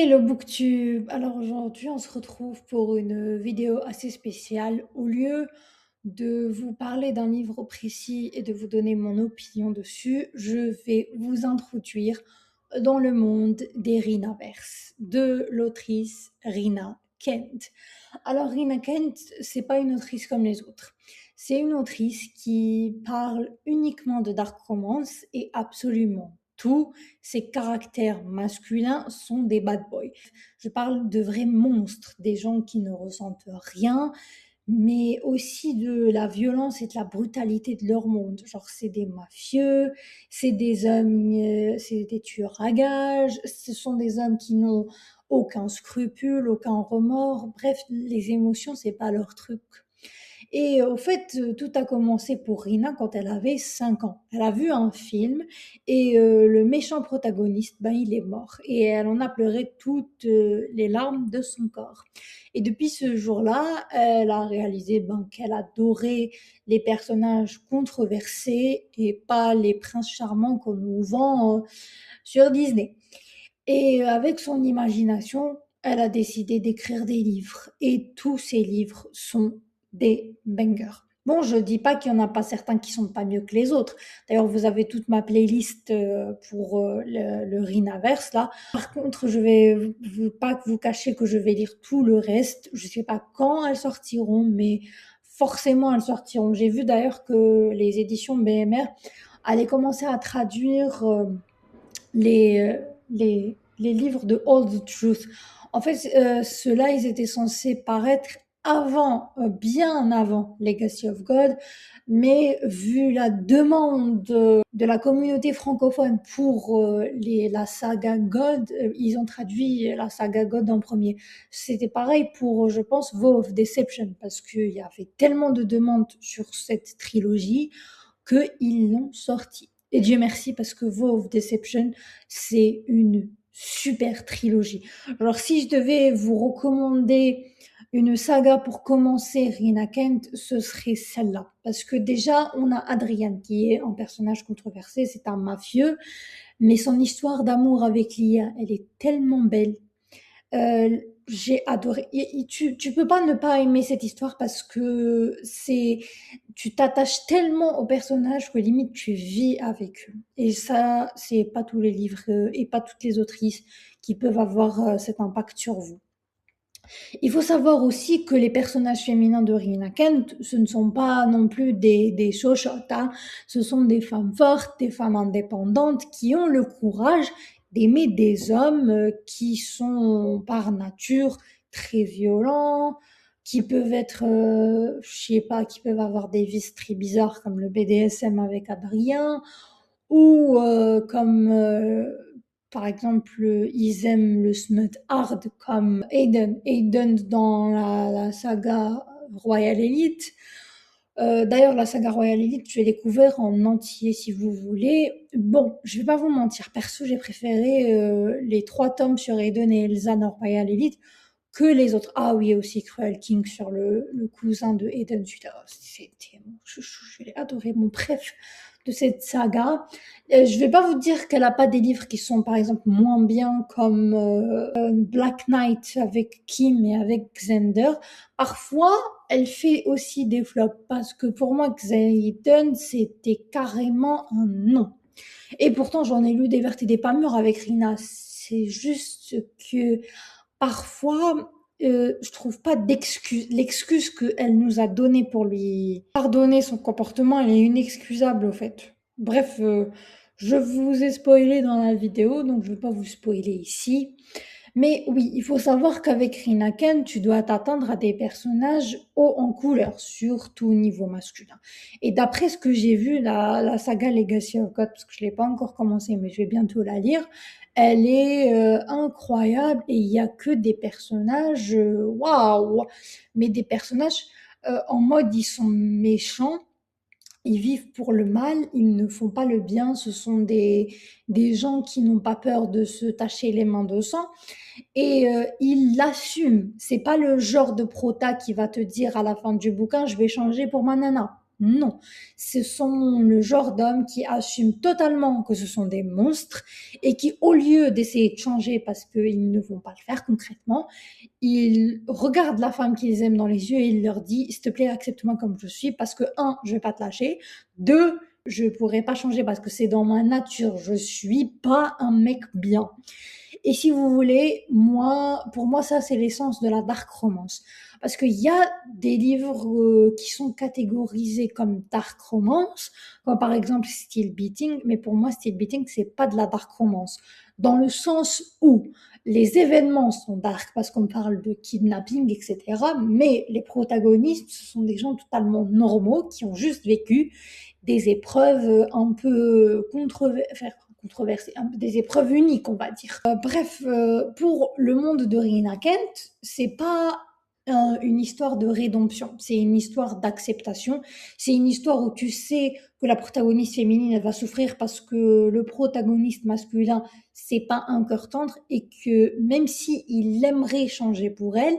Hey le booktube! Alors aujourd'hui on se retrouve pour une vidéo assez spéciale. Au lieu de vous parler d'un livre précis et de vous donner mon opinion dessus, je vais vous introduire dans le monde des Rinaverse, de l'autrice Rina Kent. Alors Rina Kent, c'est pas une autrice comme les autres. C'est une autrice qui parle uniquement de dark romance et absolument tout. Ses caractères masculins sont des bad boys. Je parle de vrais monstres, des gens qui ne ressentent rien, mais aussi de la violence et de la brutalité de leur monde. Genre, c'est des mafieux, c'est des hommes, c'est des tueurs à gages, ce sont des hommes qui n'ont aucun scrupule, aucun remords. Bref, les émotions, c'est pas leur truc. Et au fait, tout a commencé pour Rina quand elle avait 5 ans. Elle a vu un film et le méchant protagoniste, ben, il est mort. Et elle en a pleuré toutes les larmes de son corps. Et depuis ce jour-là, elle a réalisé ben, qu'elle adorait les personnages controversés et pas les princes charmants qu'on nous vend sur Disney. Et avec son imagination, elle a décidé d'écrire des livres. Et tous ces livres sont des bangers. Bon, je dis pas qu'il y en a pas certains qui sont pas mieux que les autres. D'ailleurs, vous avez toute ma playlist pour le Rinaverse là. Par contre, je vais pas vous cacher que je vais lire tout le reste. Je sais pas quand elles sortiront, mais forcément elles sortiront. J'ai vu d'ailleurs que les éditions BMR allaient commencer à traduire les, les livres de All the Truth. En fait, ceux-là, ils étaient censés paraître avant, bien avant Legacy of God, mais vu la demande de la communauté francophone pour la saga God, ils ont traduit la saga God en premier. C'était pareil pour, je pense, Vow of Deception, parce qu'il y avait tellement de demandes sur cette trilogie qu'ils l'ont sorti. Et Dieu merci parce que Vow of Deception, c'est une super trilogie. Alors si je devais vous recommander une saga pour commencer Rina Kent, ce serait celle-là. Parce que déjà, on a Adrian qui est un personnage controversé, c'est un mafieux, mais son histoire d'amour avec Lia, elle est tellement belle. J'ai adoré. Tu peux pas ne pas aimer cette histoire parce que tu t'attaches tellement aux personnages que limite tu vis avec eux. Et ça, c'est pas tous les livres et pas toutes les autrices qui peuvent avoir cet impact sur vous. Il faut savoir aussi que les personnages féminins de Rina Kent, ce ne sont pas non plus des chochottes, hein. Ce sont des femmes fortes, des femmes indépendantes qui ont le courage d'aimer des hommes qui sont par nature très violents, qui peuvent être, je sais pas, qui peuvent avoir des vices très bizarres comme le BDSM avec Adrien, ou comme par exemple, ils aiment le smut hard comme Aiden dans la saga Royal Elite. D'ailleurs, la saga Royal Elite, je l'ai découvert en entier si vous voulez. Bon, je vais pas vous mentir, perso, j'ai préféré les 3 tomes sur Aiden et Elsa dans Royal Elite que les autres. Ah oui, aussi Cruel King sur le cousin de Aiden. C'était mon chouchou, je l'ai adoré, mon préf de cette saga. Je vais pas vous dire qu'elle a pas des livres qui sont par exemple moins bien comme Black Knight avec Kim et avec Xander. Parfois, elle fait aussi des flops parce que pour moi, Xaden, c'était carrément un non. Et pourtant, j'en ai lu des vertes et des pas mûres avec Rina. C'est juste que parfois, je trouve pas d'excuse. L'excuse qu'elle nous a donnée pour lui pardonner son comportement, elle est inexcusable, au fait. Bref, je vous ai spoilé dans la vidéo, donc je ne vais pas vous spoiler ici. Mais oui, il faut savoir qu'avec Rinaken, tu dois t'attendre à des personnages hauts en couleur, surtout au niveau masculin. Et d'après ce que j'ai vu, la saga Legacy of God, parce que je l'ai pas encore commencé, mais je vais bientôt la lire, elle est incroyable et il y a que des personnages, waouh, mais des personnages en mode ils sont méchants, ils vivent pour le mal, ils ne font pas le bien, ce sont des gens qui n'ont pas peur de se tacher les mains de sang et ils l'assument. C'est pas le genre de prota qui va te dire à la fin du bouquin, je vais changer pour ma nana. Non, ce sont le genre d'hommes qui assument totalement que ce sont des monstres et qui, au lieu d'essayer de changer parce qu'ils ne vont pas le faire concrètement, ils regardent la femme qu'ils aiment dans les yeux et ils leur disent, s'il te plaît, accepte-moi comme je suis parce que, un, je vais pas te lâcher, deux, je pourrais pas changer parce que c'est dans ma nature, je suis pas un mec bien. Et si vous voulez, moi, pour moi, ça, c'est l'essence de la dark romance. Parce qu'il y a des livres qui sont catégorisés comme dark romance, comme par exemple Steel Beating, mais pour moi, Steel Beating, c'est pas de la dark romance. Dans le sens où les événements sont dark parce qu'on parle de kidnapping, etc. Mais les protagonistes, ce sont des gens totalement normaux qui ont juste vécu des épreuves un peu controversées, des épreuves uniques, on va dire. Bref, pour le monde de Rina Kent, c'est pas une histoire de rédemption, c'est une histoire d'acceptation, c'est une histoire où tu sais que la protagoniste féminine elle va souffrir parce que le protagoniste masculin c'est pas un cœur tendre et que même si il aimerait changer pour elle,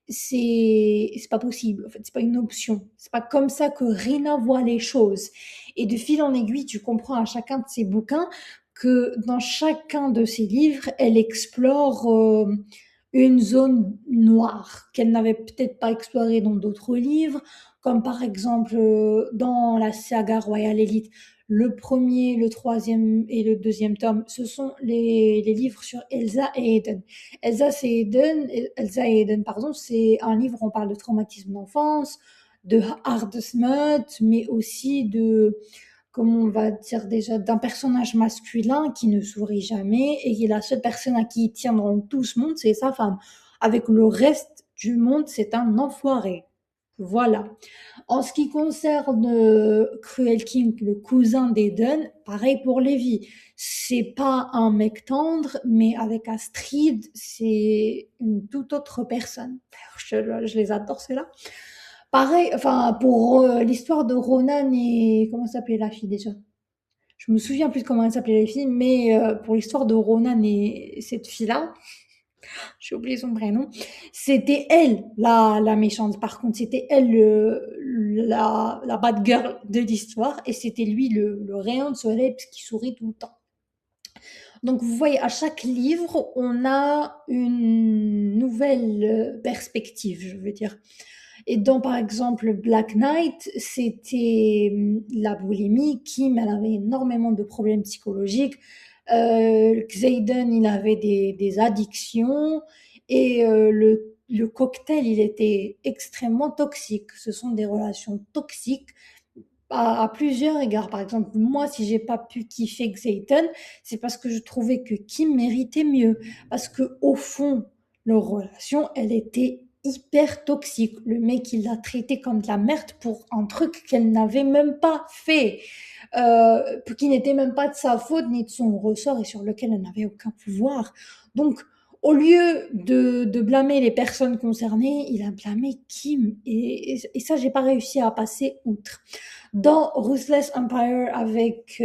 c'est pas possible. En fait, c'est pas une option. C'est pas comme ça que Rina voit les choses. Et de fil en aiguille, tu comprends à chacun de ses bouquins que dans chacun de ses livres, elle explore une zone noire qu'elle n'avait peut-être pas explorée dans d'autres livres, comme par exemple dans la saga Royal Elite, le premier, le troisième et le deuxième tome, ce sont les livres sur Elsa et Eden. Elsa et Eden, pardon, c'est un livre où on parle de traumatisme d'enfance, de hard smut, mais aussi de, comment on va dire déjà, d'un personnage masculin qui ne sourit jamais et qui est la seule personne à qui il tient dans tout ce monde, c'est sa femme. Avec le reste du monde, c'est un enfoiré. Voilà. En ce qui concerne Cruel King, le cousin d'Eden, pareil pour Levi. C'est pas un mec tendre, mais avec Astrid, c'est une toute autre personne. Je les adore, ceux-là. Pareil, enfin, pour l'histoire de Ronan et... Comment s'appelait la fille déjà? Je me souviens plus comment elle s'appelait la fille, mais pour l'histoire de Ronan et cette fille-là, j'ai oublié son prénom, c'était elle la méchante. Par contre, c'était elle la bad girl de l'histoire et c'était lui le rayon de soleil parce qu'il sourit tout le temps. Donc vous voyez, à chaque livre, on a une nouvelle perspective, je veux dire. Et dans, par exemple, Black Knight, c'était la boulimie. Kim, elle avait énormément de problèmes psychologiques. Xaden, il avait des addictions. Et le cocktail, il était extrêmement toxique. Ce sont des relations toxiques à plusieurs égards. Par exemple, moi, si j'ai pas pu kiffer Xaden, c'est parce que je trouvais que Kim méritait mieux. Parce que au fond, leur relation, elle était hyper toxique. Le mec, il l'a traité comme de la merde pour un truc qu'elle n'avait même pas fait, qui n'était même pas de sa faute ni de son ressort et sur lequel elle n'avait aucun pouvoir. Donc, au lieu de blâmer les personnes concernées, il a blâmé Kim. Et ça, j'ai pas réussi à passer outre. Dans Ruthless Empire avec,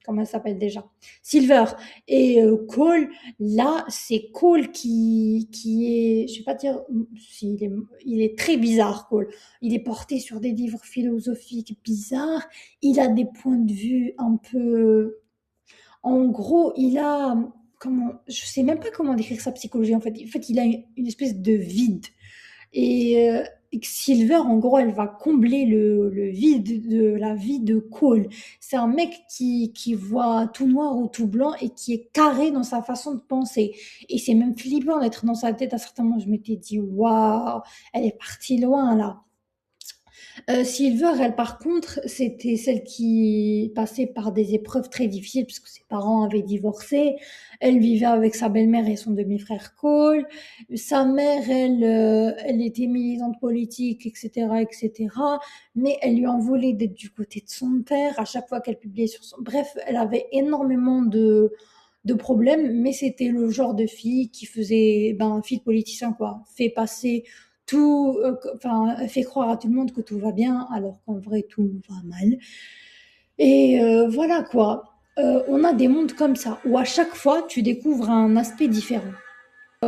comment elle s'appelle déjà? Silver et Cole, là, c'est Cole qui est, je vais pas dire, s'il est, il est très bizarre, Cole. Il est porté sur des livres philosophiques bizarres. Il a des points de vue un peu, en gros, il a, comment, je sais même pas comment décrire sa psychologie en fait. En fait, il a une espèce de vide. Et Silver, en gros, elle va combler le vide de la vie de Cole. C'est un mec qui voit tout noir ou tout blanc et qui est carré dans sa façon de penser. Et c'est même flippant d'être dans sa tête. À certains moments, je m'étais dit, waouh, elle est partie loin là. Silver, elle, par contre, c'était celle qui passait par des épreuves très difficiles puisque ses parents avaient divorcé. Elle vivait avec sa belle-mère et son demi-frère Cole. Sa mère, elle était militante politique, etc., etc. Mais elle lui en voulait d'être du côté de son père à chaque fois qu'elle publiait sur son... Bref, elle avait énormément de problèmes, mais c'était le genre de fille qui faisait, ben, fille de politicien, quoi. Fait passer tout, enfin, fait croire à tout le monde que tout va bien, alors qu'en vrai, tout va mal. Et voilà, quoi. On a des mondes comme ça, où à chaque fois, tu découvres un aspect différent.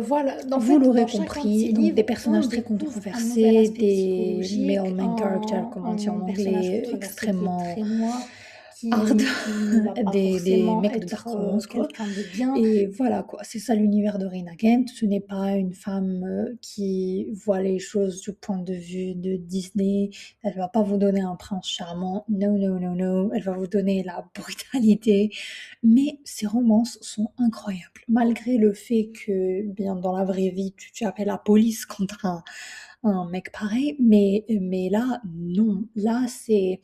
Voilà, en Vous fait, l'aurez dans chacun de ces compris, donc des livres, on personnages très découvre un nouvel controversés, aspect des psychologique, male main characters, comme on dit en un personnage anglais, controversé qui est extrêmement très noir, hard, qui ne va pas des forcément mecs de être, performance, quoi. quelqu'un de bien. Et voilà, quoi, c'est ça l'univers de Rina Kent. Ce n'est pas une femme qui voit les choses du point de vue de Disney. Elle va pas vous donner un prince charmant. No, no, no, no. Elle va vous donner la brutalité. Mais ses romances sont incroyables. Malgré le fait que, bien, dans la vraie vie, tu appelles la police contre un mec pareil. Mais là, non. Là, c'est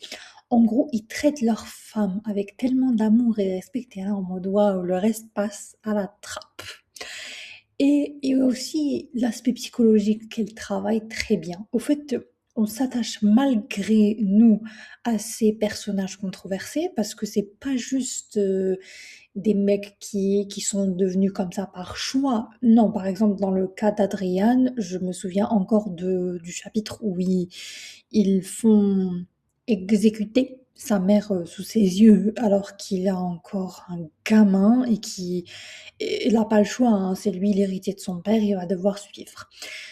en gros, ils traitent leurs femmes avec tellement d'amour et de respect, tu là en mode waouh, le reste passe à la trappe. Et aussi l'aspect psychologique qu'elle travaille très bien. Au fait, on s'attache malgré nous à ces personnages controversés parce que c'est pas juste des mecs qui sont devenus comme ça par choix. Non, par exemple, dans le cas d'Adrian, je me souviens encore du chapitre où ils font exécuter sa mère sous ses yeux alors qu'il a encore un gamin et qui il n'a pas le choix, hein, c'est lui l'héritier de son père, il va devoir suivre.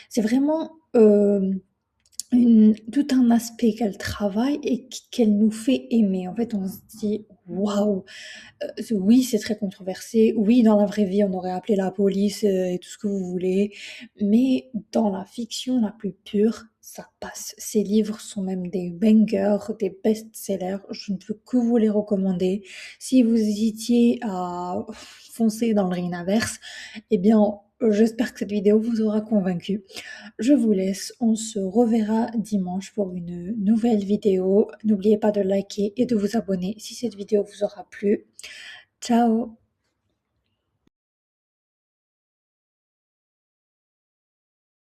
C'est vraiment tout un aspect qu'elle travaille et qu'elle nous fait aimer. En fait, on se dit, waouh, oui, c'est très controversé. Oui, dans la vraie vie, on aurait appelé la police et tout ce que vous voulez. Mais dans la fiction la plus pure, ça passe. Ces livres sont même des bangers, des best-sellers. Je ne peux que vous les recommander. Si vous hésitiez à foncer dans le Rhinaverse, eh bien, j'espère que cette vidéo vous aura convaincu. Je vous laisse. On se reverra dimanche pour une nouvelle vidéo. N'oubliez pas de liker et de vous abonner si cette vidéo vous aura plu. Ciao